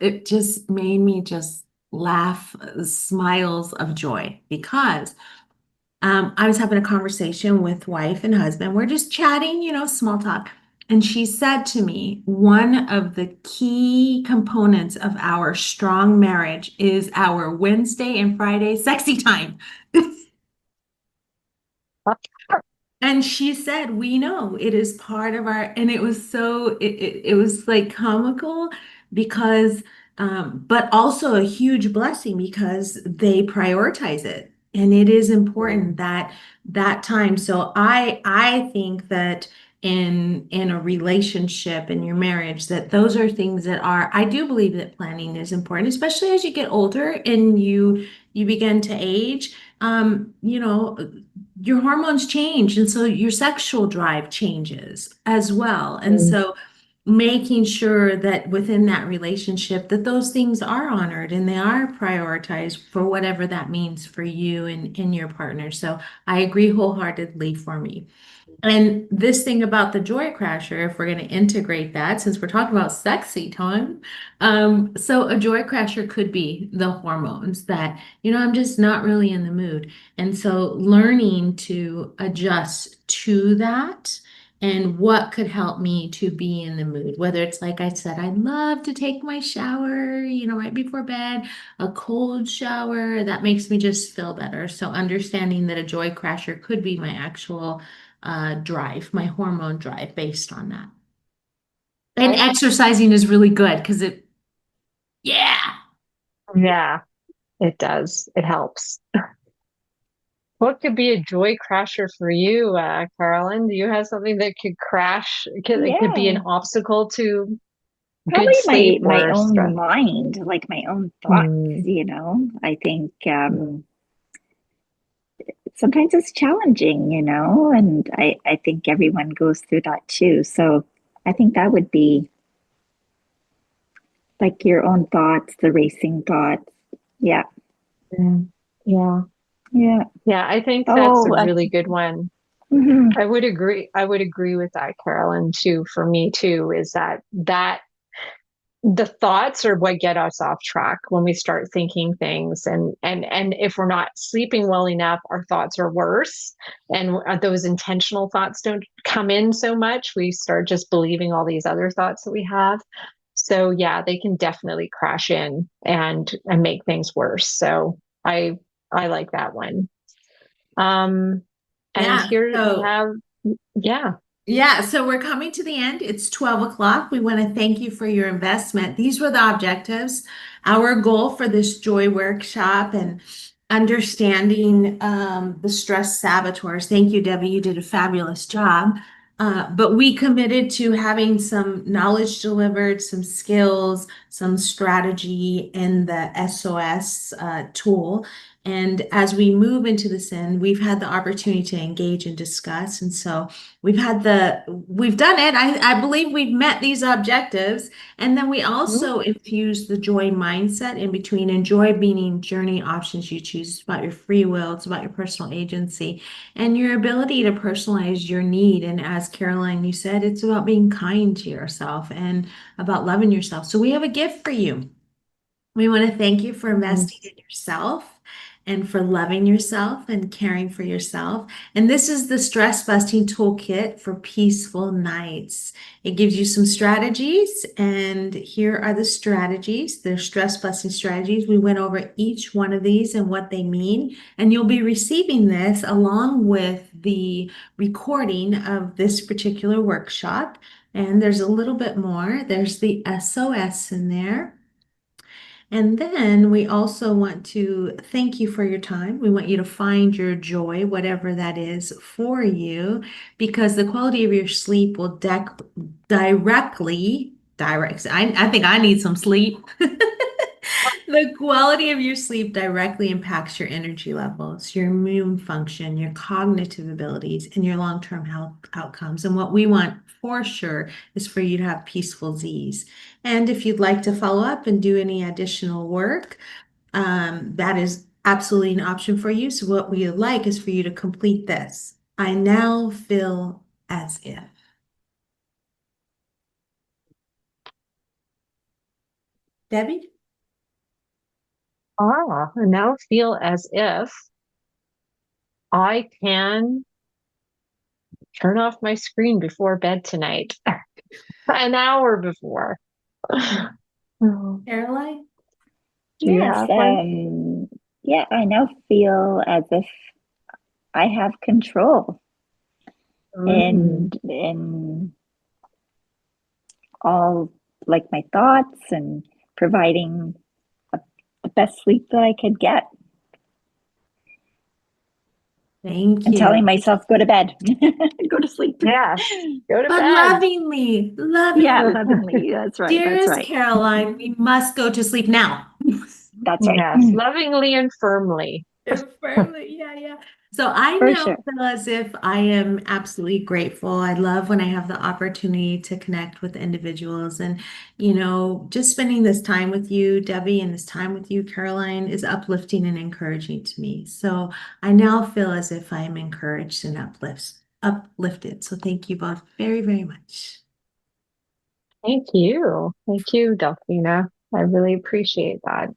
it just made me just laugh, smiles of joy because I was having a conversation with wife and husband. We're just chatting, small talk. And she said to me, one of the key components of our strong marriage is our Wednesday and Friday sexy time. And she said, we know it is part of our, and it was it was like comical because, but also a huge blessing because they prioritize it. And it is important that that time. So I think that in a relationship in your marriage, that those are things that are, I do believe that planning is important, especially as you get older and you begin to age. Your hormones change, and so your sexual drive changes as well. And Mm. so making sure that within that relationship that those things are honored and they are prioritized for whatever that means for you and your partner. So I agree wholeheartedly for me. And this thing about the joy crasher, if we're going to integrate that, since we're talking about sexy time, so a joy crasher could be the hormones that, I'm just not really in the mood. And so learning to adjust to that and what could help me to be in the mood, whether it's like I said, I love to take my shower, right before bed, a cold shower, that makes me just feel better. So understanding that a joy crasher could be my actual drive, my hormone drive based on that. And I- exercising is really good because yeah. Yeah, it does. It helps. What could be a joy crasher for you, Carolyn? Do you have something that could crash? It could be an Yeah. obstacle to good Probably my sleep my or own stress. mind, like my own thoughts, Mm. I think sometimes it's challenging, and I think everyone goes through that too. So I think that would be like your own thoughts, the racing thoughts. Yeah. Yeah. Yeah. Yeah. Yeah, I think that's a Oh, really good one. mhm. I would agree. I would agree with that, Carolyn, too. For me, too, is that the thoughts are what get us off track when we start thinking things, and if we're not sleeping well enough, our thoughts are worse, and those intentional thoughts don't come in so much. We start just believing all these other thoughts that we have. So yeah, they can definitely crash in and make things worse. So I like that one. Um, and Yeah. here we So have, yeah. Yeah, so we're coming to the end. It's 12 o'clock. We want to thank you for your investment. These were the objectives. Our goal for this joy workshop and understanding the stress saboteurs. Thank you, Debbie. You did a fabulous job. But we committed to having some knowledge delivered, some skills, some strategy in the SOS tool. And as we move into this end, we've had the opportunity to engage and discuss. And so we've done it. I believe we've met these objectives. And then we also infuse the joy mindset in between. And joy meaning journey options you choose. It's about your free will, it's about your personal agency and your ability to personalize your need. And as Caroline, you said, it's about being kind to yourself and about loving yourself. So we have a gift for you. We want to thank you for Mhm. investing in yourself and for loving yourself and caring for yourself. And this is the stress busting toolkit for peaceful nights. It gives you some strategies, and here are the strategies. They're stress busting strategies. We went over each one of these and what they mean, and you'll be receiving this along with the recording of this particular workshop. And there's a little bit more. There's the SOS in there. And then we also want to thank you for your time. We want you to find your joy, whatever that is for you, because the quality of your sleep will I think I need some sleep. The quality of your sleep directly impacts your energy levels, your immune function, your cognitive abilities, and your long-term health outcomes. And what we want for sure is for you to have peaceful Z's. And if you'd like to follow up and do any additional work, that is absolutely an option for you. So what we would like is for you to complete this. I now feel as if. Debbie? I now feel as if I can turn off my screen before bed tonight, an hour before. Do Caroline? you Yes. have one? Yeah, I now feel as if I have control Mm. in all like my thoughts and providing a, the best sleep that I could get Thank and you. telling myself go to bed, go to sleep. Yes, go to But bed. lovingly, Yeah, lovingly. lovingly. That's right. That's Dearest right. Caroline, we must go to sleep now. That's right. Yes, lovingly and firmly. Firmly, yeah, yeah. So I For now sure. feel as if I am absolutely grateful. I love when I have the opportunity to connect with individuals and, just spending this time with you, Debbie, and this time with you, Caroline, is uplifting and encouraging to me. So I now feel as if I am encouraged and uplifted. So thank you both very, very much. Thank you. Thank you, Delphina. I really appreciate that.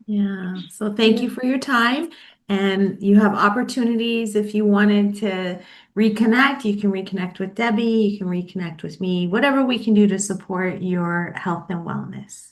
Yeah, so thank you for your time. And you have opportunities if you wanted to reconnect, you can reconnect with Debbie, you can reconnect with me, whatever we can do to support your health and wellness.